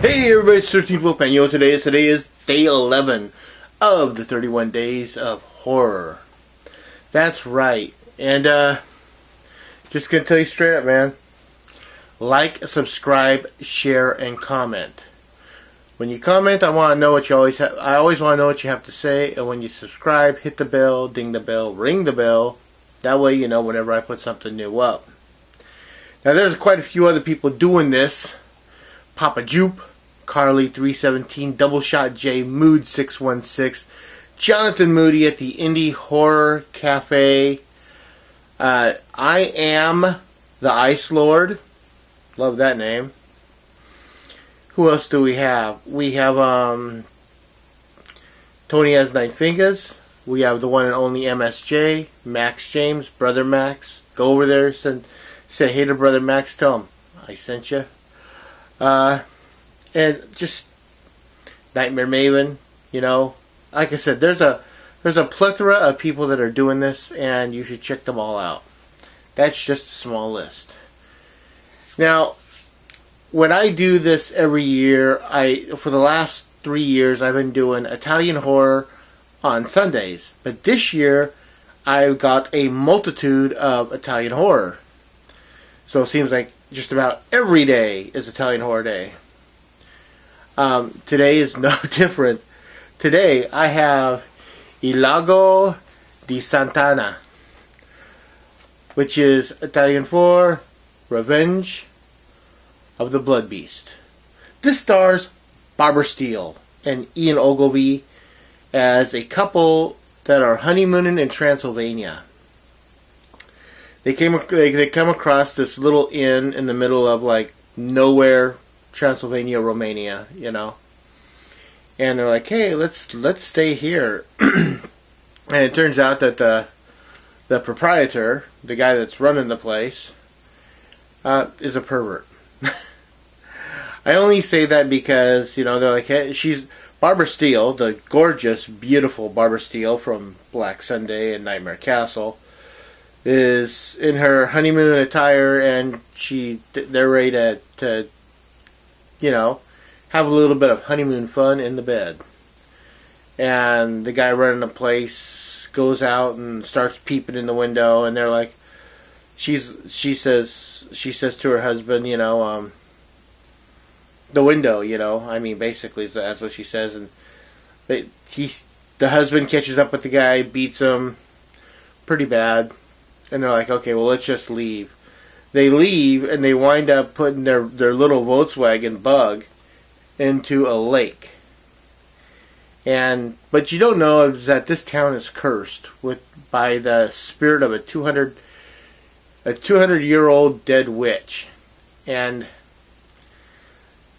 Hey everybody, it's 13 Pano. Today is day 11 of the 31 days of horror. That's right. And just gonna tell you straight up, man. Like, subscribe, share, and comment. When you comment, I want to know what you always have. I always want to know what you have to say. And when you subscribe, hit the bell, ding the bell, ring the bell. That way you know whenever I put something new up. Now there's quite a few other people doing this. Papa Jupe, Carly 317, Double Shot J, Mood 616, Jonathan Moody at the Indie Horror Cafe. I am the Ice Lord. Love that name. Who else do we have? We have Tony has 9 fingers. We have the one and only MSJ, Max James, Brother Max. Go over there, say hey to Brother Max. Tell him I sent you. And just Nightmare Maven, you know. Like I said, there's a plethora of people that are doing this, and you should check them all out. That's just a small list. Now, when I do this every year, for the last 3 years, I've been doing Italian horror on Sundays. But this year, I've got a multitude of Italian horror. So it seems like just about every day is Italian Horror Day. Today is no different. Today I have Il Lago di Sant'Anna, which is Italian for Revenge of the Blood Beast. This stars Barbara Steele and Ian Ogilvy as a couple that are honeymooning in Transylvania. They come across this little inn in the middle of like nowhere, Transylvania, Romania, you know. And they're like, hey, let's stay here. And it turns out that the proprietor, the guy that's running the place, is a pervert. I only say that because, you know, they're like, hey, she's Barbara Steele, the gorgeous, beautiful Barbara Steele from Black Sunday and Nightmare Castle, is in her honeymoon attire, and they're ready to you know, have a little bit of honeymoon fun in the bed. And the guy running the place goes out and starts peeping in the window, and they're like, she says to her husband, you know, the window, you know, I mean, basically that's what she says, and the husband catches up with the guy, beats him pretty bad, and they're like, okay, well, let's just leave. They leave, and they wind up putting their little Volkswagen Bug into a lake. But you don't know is that this town is cursed by the spirit of a 200-year-old dead witch. And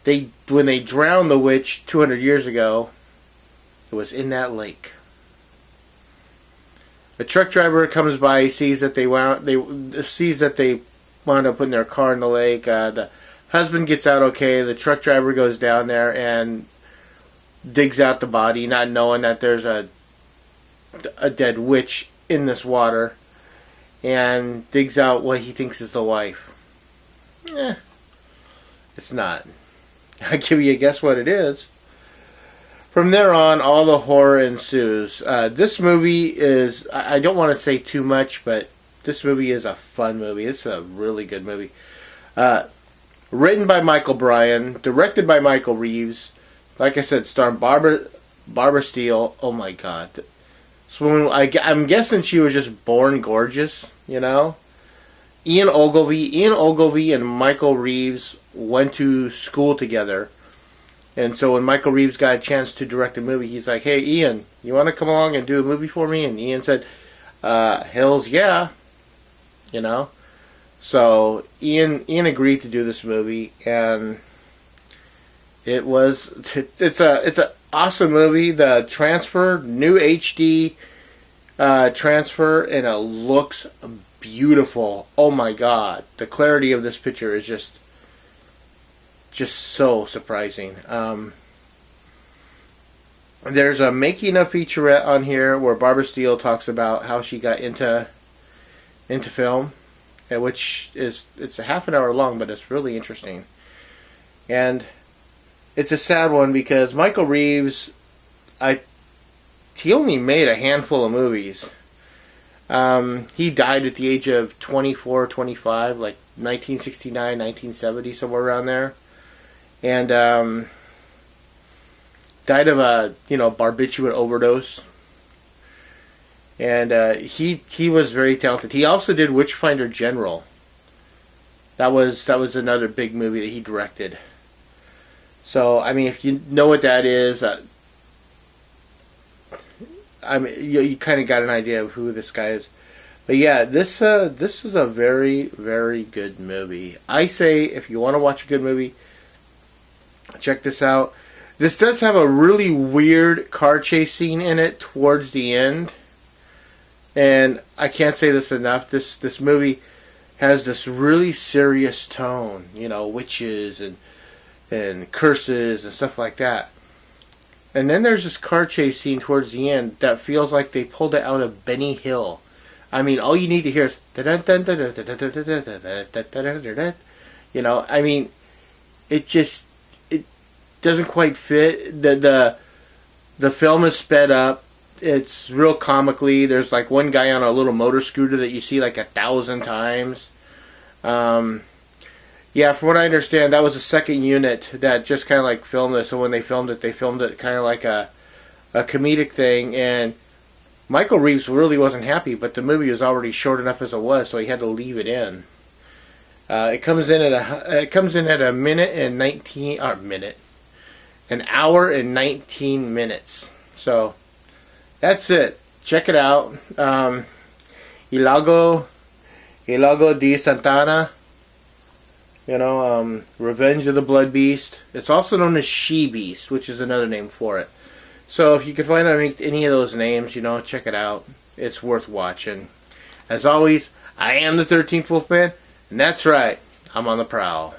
when they drowned the witch 200 years ago, it was in that lake. A truck driver comes by, sees that they wound up putting their car in the lake. The husband gets out okay. The truck driver goes down there and digs out the body, not knowing that there's a dead witch in this water, and digs out what he thinks is the wife. It's not. I'll give you a guess what it is. From there on, all the horror ensues. This movie is, I don't want to say too much, but this movie is a fun movie. It's a really good movie. Written by Michael Bryan, directed by Michael Reeves. Like I said, starring Barbara Steele. Oh my God! So I'm guessing she was just born gorgeous. You know, Ian Ogilvy, and Michael Reeves went to school together. And so when Michael Reeves got a chance to direct a movie, he's like, "Hey, Ian, you want to come along and do a movie for me?" And Ian said, "Hells yeah." You know, so Ian agreed to do this movie, and it's a awesome movie. The transfer, new HD transfer, and it looks beautiful. Oh my God, the clarity of this picture is just so surprising. There's a making of featurette on here where Barbara Steele talks about how she got into film, which it's a half an hour long, but it's really interesting. And it's a sad one because Michael Reeves, he only made a handful of movies. He died at the age of 24, 25, like 1969, 1970, somewhere around there. And died of a barbiturate overdose. And he was very talented. He also did Witchfinder General. That was another big movie that he directed. So I mean, if you know what that is, I mean, you kind of got an idea of who this guy is. But yeah, this is a very, very good movie. I say if you want to watch a good movie, check this out. This does have a really weird car chase scene in it towards the end. And I can't say this enough. This movie has this really serious tone, witches and curses and stuff like that. And then there's this car chase scene towards the end that feels like they pulled it out of Benny Hill. I mean, all you need to hear is I mean, it doesn't quite fit. The film is sped up. It's real comically. There's like one guy on a little motor scooter that you see like 1,000 times. Yeah, from what I understand, that was a second unit that just kind of like filmed this. So when they filmed it kind of like a comedic thing. And Michael Reeves really wasn't happy, but the movie was already short enough as it was, so he had to leave it in. It comes in at a minute and 19 an hour and 19 minutes. So that's it. Check it out. Ilago di Santana. Revenge of the Blood Beast. It's also known as She Beast, which is another name for it. So if you can find any of those names, check it out. It's worth watching. As always, I am the 13th Wolfman, and that's right, I'm on the prowl.